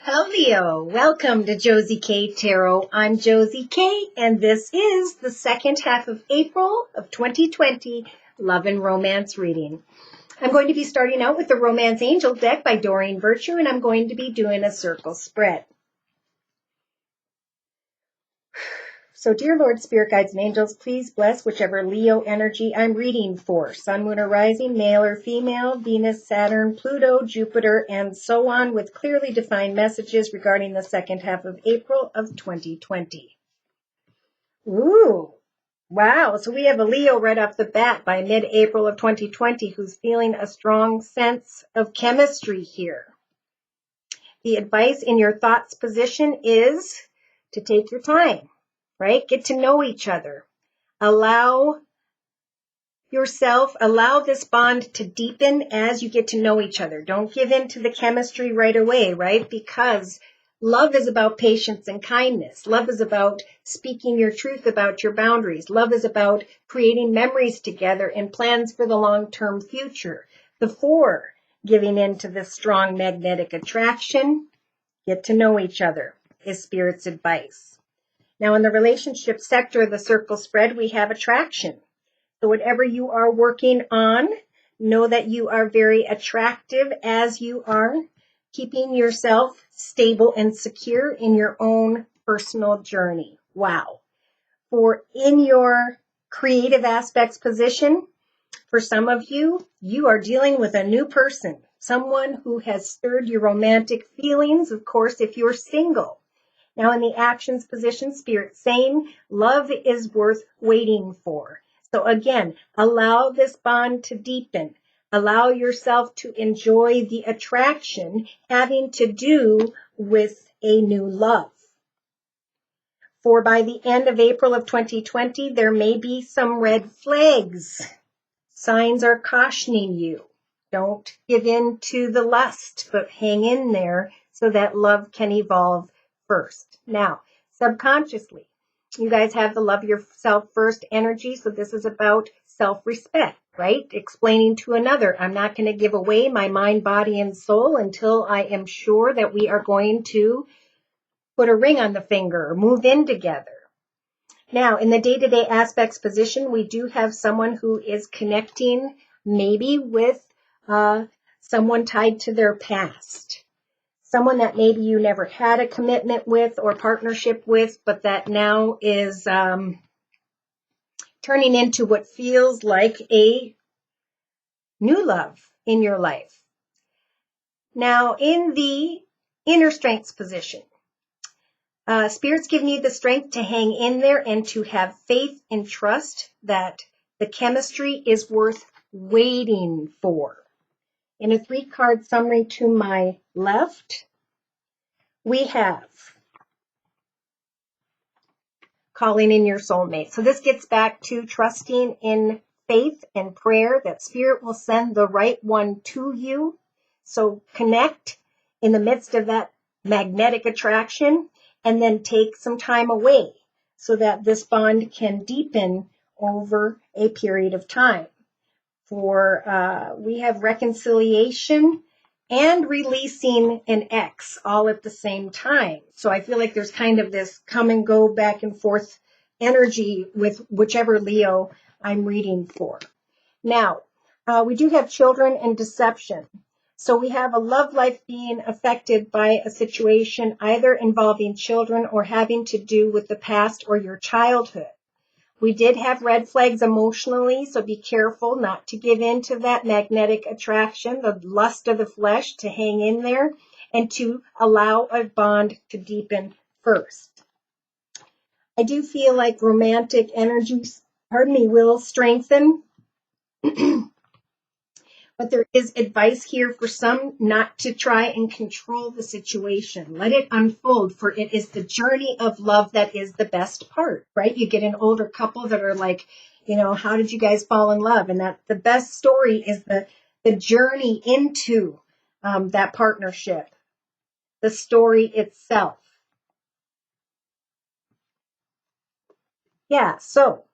Hello, Leo. Welcome to Josie K Tarot. I'm Josie K, and this is the second half of April of 2020 Love and Romance reading. I'm going to be starting out with the Romance Angel deck by Doreen Virtue, and I'm going to be doing a circle spread. So, dear Lord, Spirit Guides, and Angels, please bless whichever Leo energy I'm reading for. Sun, Moon, or Rising, male or female, Venus, Saturn, Pluto, Jupiter, and so on, with clearly defined messages regarding the second half of April of 2020. Ooh, wow. So we have a Leo right off the bat by mid-April of 2020 who's feeling a strong sense of chemistry here. The advice in your thoughts position is to take your time. Right? Get to know each other. Allow this bond to deepen as you get to know each other. Don't give in to the chemistry right away, right? Because love is about patience and kindness. Love is about speaking your truth about your boundaries. Love is about creating memories together and plans for the long-term future. Before giving in to this strong magnetic attraction, get to know each other is Spirit's advice. Now, in the relationship sector of the circle spread, we have attraction. So whatever you are working on, know that you are very attractive as you are keeping yourself stable and secure in your own personal journey. Wow. For in your creative aspects position, for some of you, you are dealing with a new person, someone who has stirred your romantic feelings, of course, if you're single. Now, in the actions position, Spirit saying, love is worth waiting for. So again, allow this bond to deepen. Allow yourself to enjoy the attraction having to do with a new love. For by the end of April of 2020, there may be some red flags. Signs are cautioning you. Don't give in to the lust, but hang in there so that love can evolve first. Now, subconsciously, you guys have the love yourself first energy. So this is about self-respect, right? Explaining to another, I'm not going to give away my mind, body, and soul until I am sure that we are going to put a ring on the finger or move in together. Now, in the day-to-day aspects position, we do have someone who is connecting maybe with someone tied to their past. Someone that maybe you never had a commitment with or partnership with, but that now is turning into what feels like a new love in your life. Now, in the inner strengths position, Spirit's giving you the strength to hang in there and to have faith and trust that the chemistry is worth waiting for. In a 3-card summary to my left, we have calling in your soulmate. So this gets back to trusting in faith and prayer that Spirit will send the right one to you. So connect in the midst of that magnetic attraction and then take some time away so that this bond can deepen over a period of time. For we have reconciliation and releasing an ex all at the same time. So I feel like there's kind of this come and go back and forth energy with whichever Leo I'm reading for. Now, we do have children and deception. So we have a love life being affected by a situation either involving children or having to do with the past or your childhood. We did have red flags emotionally, so be careful not to give in to that magnetic attraction, the lust of the flesh, to hang in there and to allow a bond to deepen first. I do feel like romantic energies, will strengthen. But there is advice here for some not to try and control the situation. Let it unfold, for it is the journey of love that is the best part, right? You get an older couple that are like, how did you guys fall in love? And that the best story is the journey into that partnership, the story itself. Yeah, so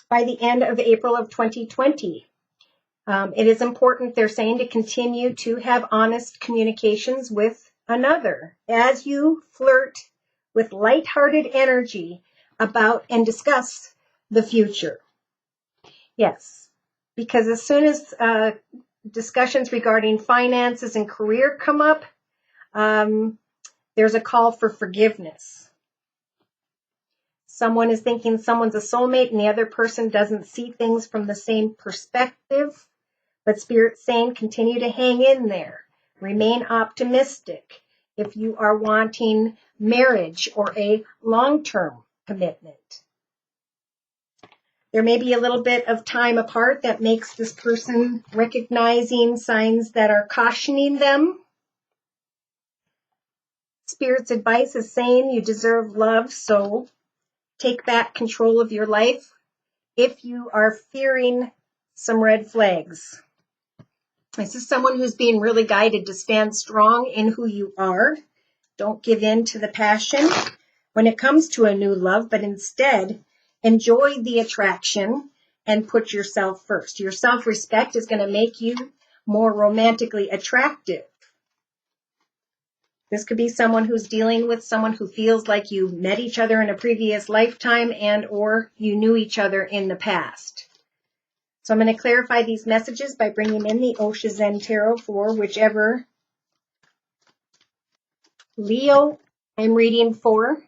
by the end of April of 2020, it is important, they're saying, to continue to have honest communications with another as you flirt with lighthearted energy about and discuss the future. Yes, because as soon as discussions regarding finances and career come up, there's a call for forgiveness. Someone is thinking someone's a soulmate and the other person doesn't see things from the same perspective. But Spirit's saying continue to hang in there. Remain optimistic if you are wanting marriage or a long-term commitment. There may be a little bit of time apart that makes this person recognizing signs that are cautioning them. Spirit's advice is saying you deserve love, so take back control of your life if you are fearing some red flags. This is someone who's being really guided to stand strong in who you are. Don't give in to the passion when it comes to a new love, but instead enjoy the attraction and put yourself first. Your self-respect is going to make you more romantically attractive. This could be someone who's dealing with someone who feels like you met each other in a previous lifetime and or you knew each other in the past. So I'm going to clarify these messages by bringing in the Osho Zen Tarot for whichever Leo I'm reading for.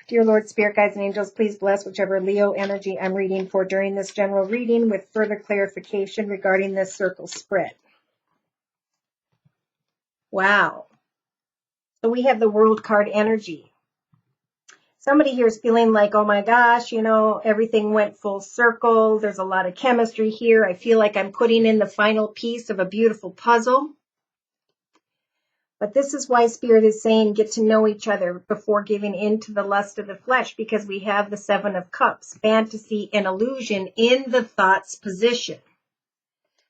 Dear Lord, Spirit Guides and Angels, please bless whichever Leo energy I'm reading for during this general reading with further clarification regarding this circle spread. Wow. So we have the World card energy. Somebody here is feeling like, oh my gosh, everything went full circle. There's a lot of chemistry here. I feel like I'm putting in the final piece of a beautiful puzzle. But this is why Spirit is saying get to know each other before giving in to the lust of the flesh, because we have the Seven of Cups, fantasy and illusion in the thoughts position.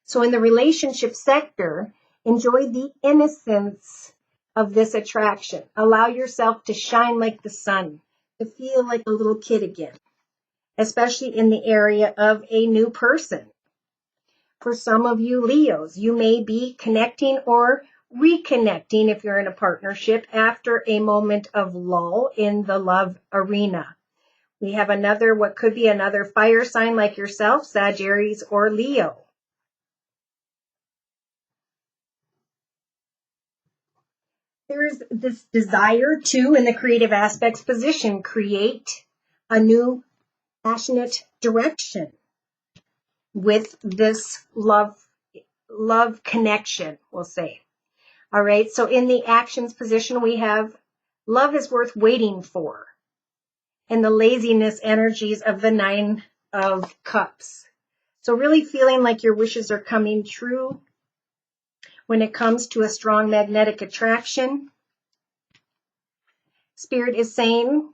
So in the relationship sector, enjoy the innocence of this attraction. Allow yourself to shine like the sun, to feel like a little kid again, especially in the area of a new person. For some of you Leos, you may be connecting or reconnecting if you're in a partnership after a moment of lull in the love arena. We have what could be another fire sign like yourself, Sagittarius or Leo. There's this desire to, in the creative aspects position, create a new passionate direction with this love connection, we'll say. All right, so in the actions position, we have love is worth waiting for, and the laziness energies of the Nine of Cups. So really feeling like your wishes are coming true when it comes to a strong magnetic attraction. Spirit is saying,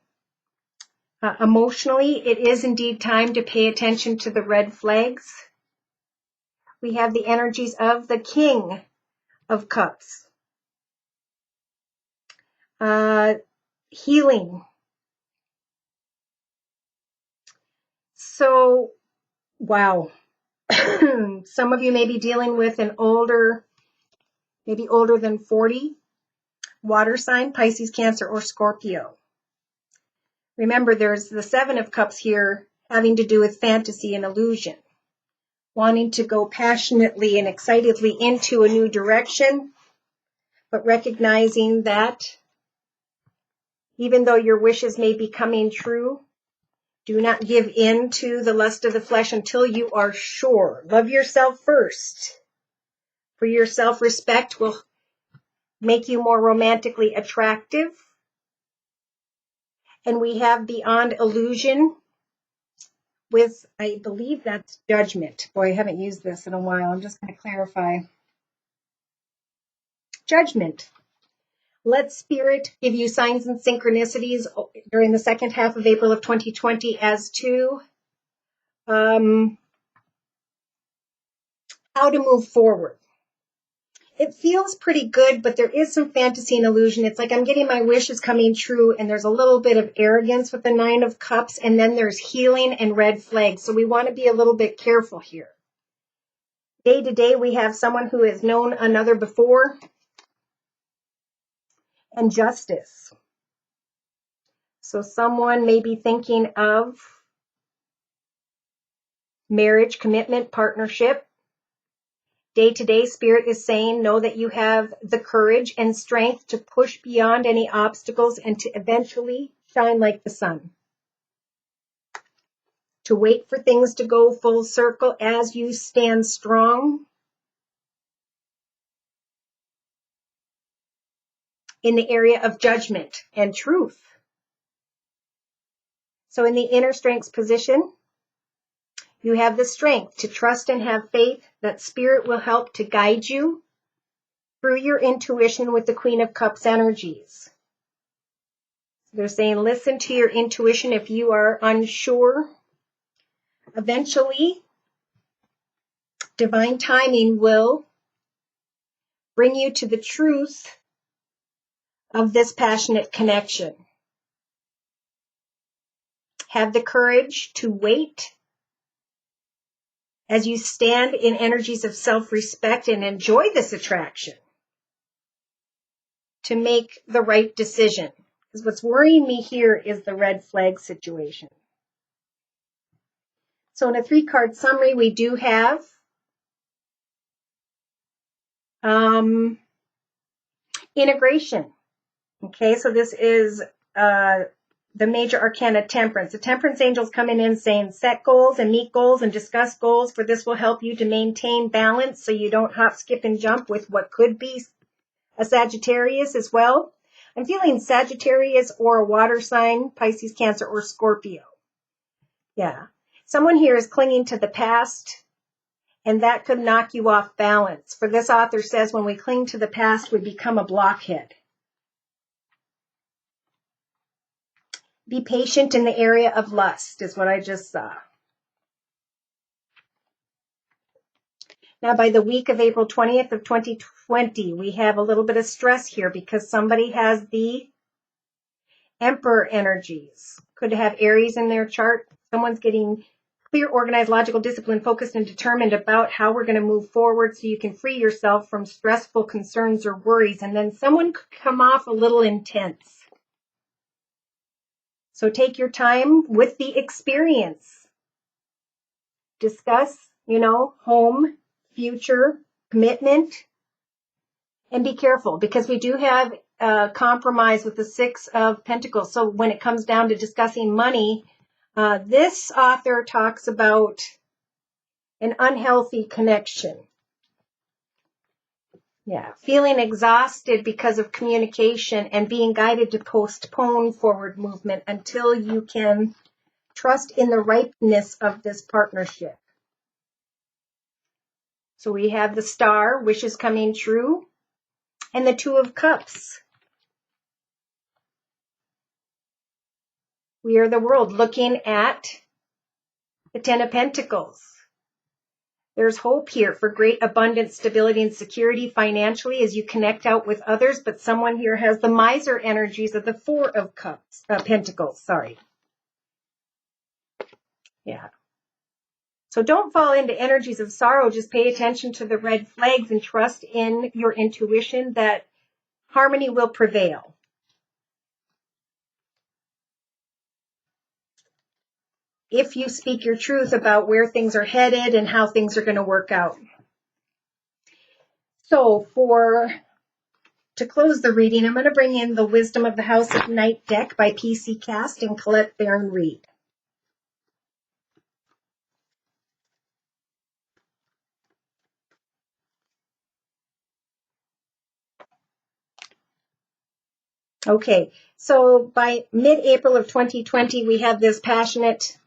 emotionally, it is indeed time to pay attention to the red flags. We have the energies of the King of Cups. Healing. So, wow. Some of you may be dealing with an older, maybe older than 40, water sign, Pisces, Cancer, or Scorpio. Remember, there's the Seven of Cups here having to do with fantasy and illusion. Wanting to go passionately and excitedly into a new direction, but recognizing that even though your wishes may be coming true, do not give in to the lust of the flesh until you are sure. Love yourself first. For your self-respect will make you more romantically attractive. And we have beyond illusion with, I believe that's judgment. Boy, I haven't used this in a while. I'm just going to clarify. Judgment. Let Spirit give you signs and synchronicities during the second half of April of 2020 as to how to move forward. It feels pretty good, but there is some fantasy and illusion. It's like I'm getting my wishes coming true, and there's a little bit of arrogance with the Nine of Cups, and then there's healing and red flags. So we want to be a little bit careful here. Day to day, we have someone who has known another before. And justice. So someone may be thinking of marriage, commitment, partnership. Day to day, Spirit is saying, know that you have the courage and strength to push beyond any obstacles and to eventually shine like the sun. To wait for things to go full circle as you stand strong in the area of judgment and truth. So in the inner strengths position, you have the strength to trust and have faith that Spirit will help to guide you through your intuition with the Queen of Cups energies. They're saying, listen to your intuition if you are unsure. Eventually, divine timing will bring you to the truth of this passionate connection. Have the courage to wait as you stand in energies of self-respect and enjoy this attraction to make the right decision. Because what's worrying me here is the red flag situation. So in a 3-card summary, we do have integration. Okay, so this is the major arcana Temperance. The Temperance angels coming in saying set goals and meet goals and discuss goals, for this will help you to maintain balance so you don't hop, skip, and jump with what could be a Sagittarius as well. I'm feeling Sagittarius or a water sign, Pisces, Cancer, or Scorpio. Yeah. Someone here is clinging to the past, and that could knock you off balance. For this author says when we cling to the past, we become a blockhead. Be patient in the area of lust is what I just saw. Now, by the week of April 20th of 2020, we have a little bit of stress here because somebody has the Emperor energies. Could have Aries in their chart. Someone's getting clear, organized, logical, disciplined, focused, and determined about how we're going to move forward so you can free yourself from stressful concerns or worries. And then someone could come off a little intense. So take your time with the experience. Discuss, home, future, commitment, and be careful because we do have compromise with the 6 of Pentacles. So when it comes down to discussing money, this author talks about an unhealthy connection. Yeah, feeling exhausted because of communication and being guided to postpone forward movement until you can trust in the ripeness of this partnership. So we have the Star, wishes coming true, and the 2 of Cups. We are the world looking at the 10 of Pentacles. There's hope here for great abundance, stability, and security financially as you connect out with others, but someone here has the miser energies of the 4 of Cups, Pentacles, sorry. Yeah. So don't fall into energies of sorrow. Just pay attention to the red flags and trust in your intuition that harmony will prevail. If you speak your truth about where things are headed and how things are going to work out. So to close the reading, I'm going to bring in the Wisdom of the House of Night deck by PC Cast and Colette Barron Reed. Okay, so by mid-April of 2020, we have this passionate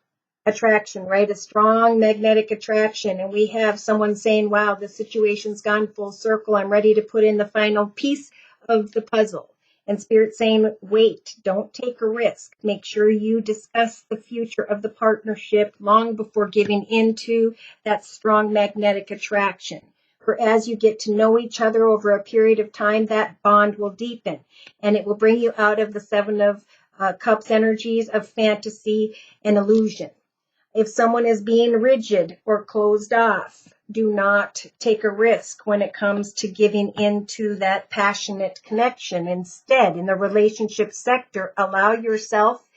attraction, right? A strong magnetic attraction. And we have someone saying, wow, the situation's gone full circle. I'm ready to put in the final piece of the puzzle. And Spirit saying, wait, don't take a risk. Make sure you discuss the future of the partnership long before giving into that strong magnetic attraction. For as you get to know each other over a period of time, that bond will deepen and it will bring you out of the 7 of Cups energies of fantasy and illusion. If someone is being rigid or closed off, Do not take a risk when it comes to giving into that passionate connection. Instead, in the relationship sector, allow yourself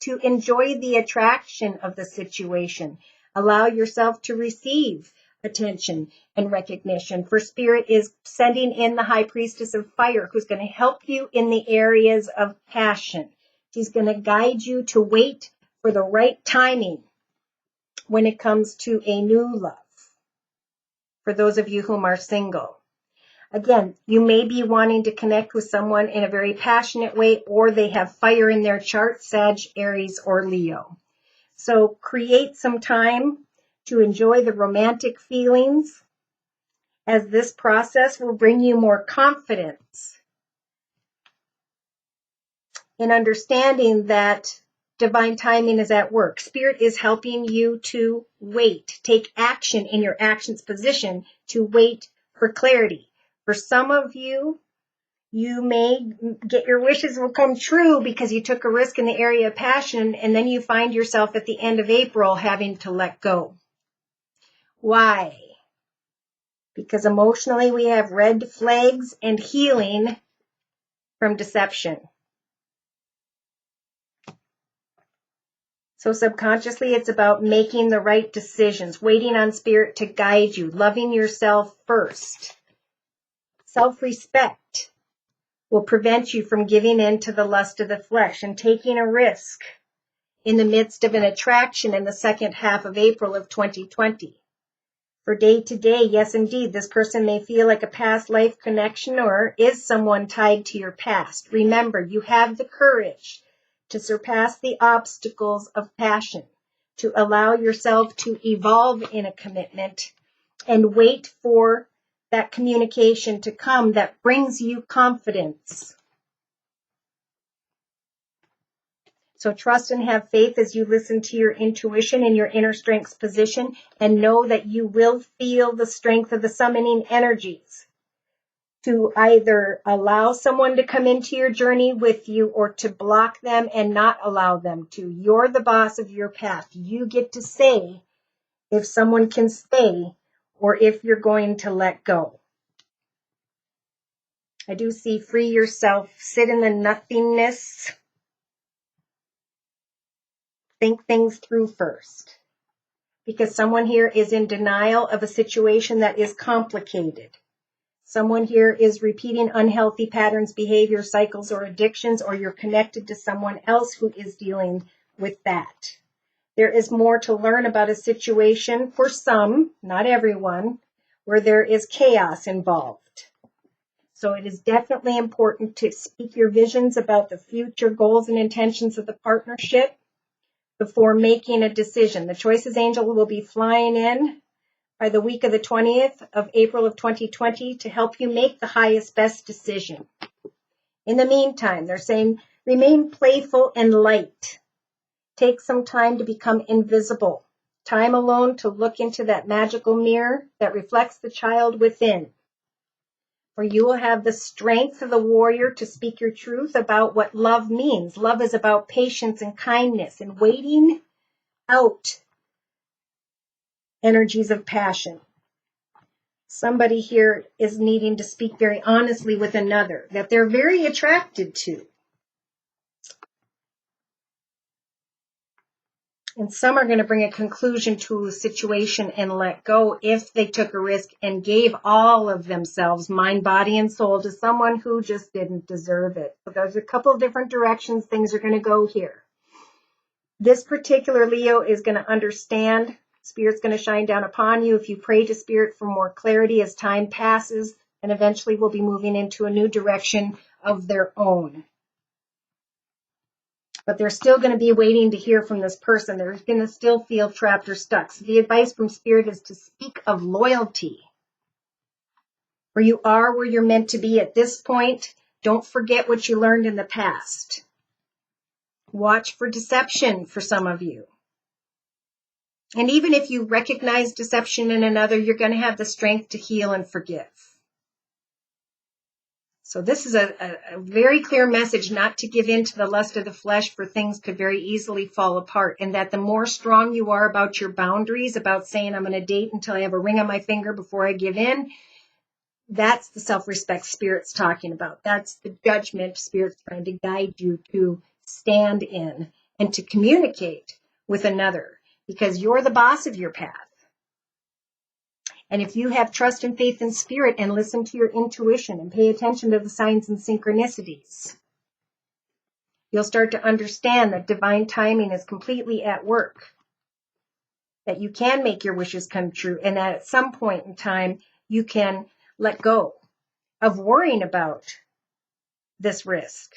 to enjoy the attraction of the situation. Allow yourself to receive attention and recognition. For Spirit is sending in the High Priestess of Fire, who's going to help you in the areas of passion. She's going to guide you to wait for the right timing when it comes to a new love. For those of you whom are single. Again, you may be wanting to connect with someone in a very passionate way, or they have fire in their chart, Sag, Aries, or Leo. So create some time to enjoy the romantic feelings, as this process will bring you more confidence in understanding that divine timing is at work. Spirit is helping you to wait, take action in your actions position to wait for clarity. For some of you, you may get your wishes will come true because you took a risk in the area of passion, and then you find yourself at the end of April having to let go. Why? Because emotionally we have red flags and healing from deception. So subconsciously, it's about making the right decisions, waiting on Spirit to guide you, loving yourself first. Self-respect will prevent you from giving in to the lust of the flesh and taking a risk in the midst of an attraction in the second half of April of 2020. For day to day, yes, indeed, this person may feel like a past life connection or is someone tied to your past. Remember, you have the courage to surpass the obstacles of passion, to allow yourself to evolve in a commitment and wait for that communication to come that brings you confidence. So trust and have faith as you listen to your intuition and your inner strength's position, and know that you will feel the strength of the summoning energies to either allow someone to come into your journey with you or to block them and not allow them to. You're the boss of your path. You get to say if someone can stay or if you're going to let go. I do see free yourself, sit in the nothingness, think things through first. Because someone here is in denial of a situation that is complicated. Someone here is repeating unhealthy patterns, behaviors, cycles, or addictions, or you're connected to someone else who is dealing with that. There is more to learn about a situation for some, not everyone, where there is chaos involved. So it is definitely important to speak your visions about the future goals and intentions of the partnership before making a decision. The Choices Angel will be flying in by the week of the 20th of April of 2020 to help you make the highest, best decision. In the meantime, they're saying, remain playful and light. Take some time to become invisible. Time alone to look into that magical mirror that reflects the child within. For you will have the strength of the warrior to speak your truth about what love means. Love is about patience and kindness and waiting out energies of passion. Somebody here is needing to speak very honestly with another that they're very attracted to. And some are going to bring a conclusion to a situation and let go if they took a risk and gave all of themselves, mind, body, and soul, to someone who just didn't deserve it. So there's a couple of different directions things are going to go here. This particular Leo is going to understand. Spirit's going to shine down upon you if you pray to Spirit for more clarity as time passes, and eventually we'll be moving into a new direction of their own. But they're still going to be waiting to hear from this person. They're going to still feel trapped or stuck. So the advice from Spirit is to speak of loyalty. Where you are where you're meant to be at this point. Don't forget what you learned in the past. Watch for deception for some of you. And even if you recognize deception in another, you're going to have the strength to heal and forgive. So this is a very clear message not to give in to the lust of the flesh, for things could very easily fall apart. And that the more strong you are about your boundaries, about saying I'm going to date until I have a ring on my finger before I give in, that's the self-respect Spirit's talking about. That's the judgment Spirit's trying to guide you to stand in and to communicate with another, because you're the boss of your path. And if you have trust and faith in Spirit and listen to your intuition and pay attention to the signs and synchronicities, you'll start to understand that divine timing is completely at work, that you can make your wishes come true, and that at some point in time, you can let go of worrying about this risk.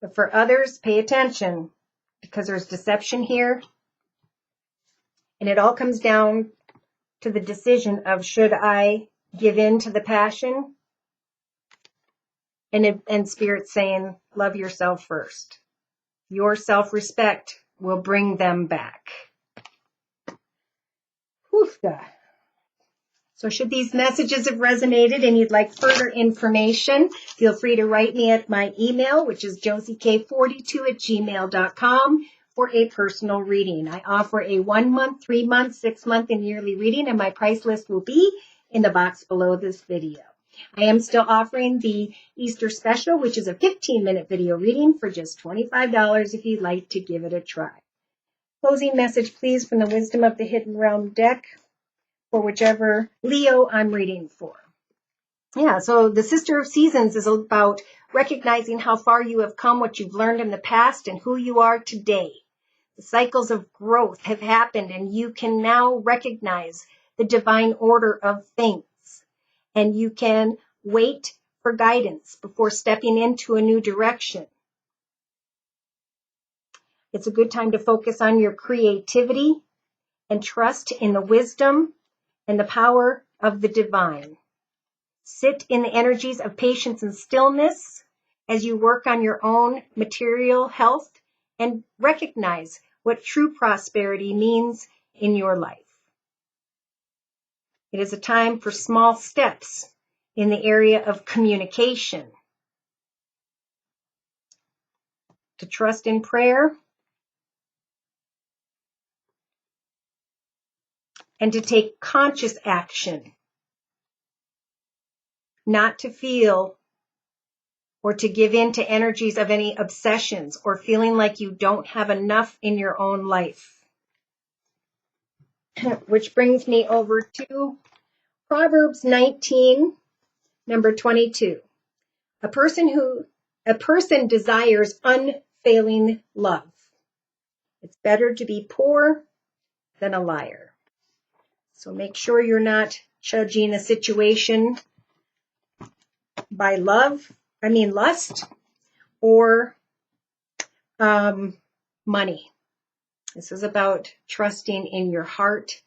But for others, pay attention, because there's deception here. And it all comes down to the decision of, should I give in to the passion? And Spirit saying, love yourself first. Your self-respect will bring them back. Woofda. So should these messages have resonated and you'd like further information, feel free to write me at my email, which is josiek42@gmail.com, for a personal reading. I offer a 1 month, 3 month, 6 month, and yearly reading, and my price list will be in the box below this video. I am still offering the Easter special, which is a 15-minute video reading for just $25 if you'd like to give it a try. Closing message, please, from the Wisdom of the Hidden Realm deck, for whichever Leo I'm reading for. Yeah, so the Sister of Seasons is about recognizing how far you have come, what you've learned in the past, and who you are today. The cycles of growth have happened, and you can now recognize the divine order of things. And you can wait for guidance before stepping into a new direction. It's a good time to focus on your creativity and trust in the wisdom and the power of the divine. Sit in the energies of patience and stillness as you work on your own material health, and recognize what true prosperity means in your life. It is a time for small steps in the area of communication, to trust in prayer, and to take conscious action, not to feel or to give in to energies of any obsessions or feeling like you don't have enough in your own life. Which brings me over to Proverbs 19, number 22. A person desires unfailing love. It's better to be poor than a liar. So make sure you're not judging a situation by lust or money. This is about trusting in your heart,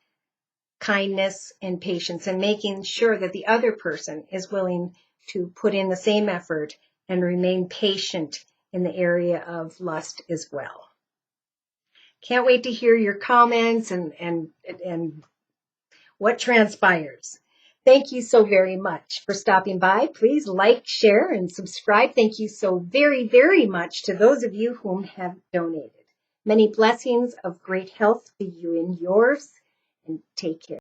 kindness, and patience, and making sure that the other person is willing to put in the same effort and remain patient in the area of lust as well. Can't wait to hear your comments and what transpires. Thank you so very much for stopping by. Please like, share, and subscribe. Thank you so very, very much to those of you whom have donated. Many blessings of great health to you and yours, and take care.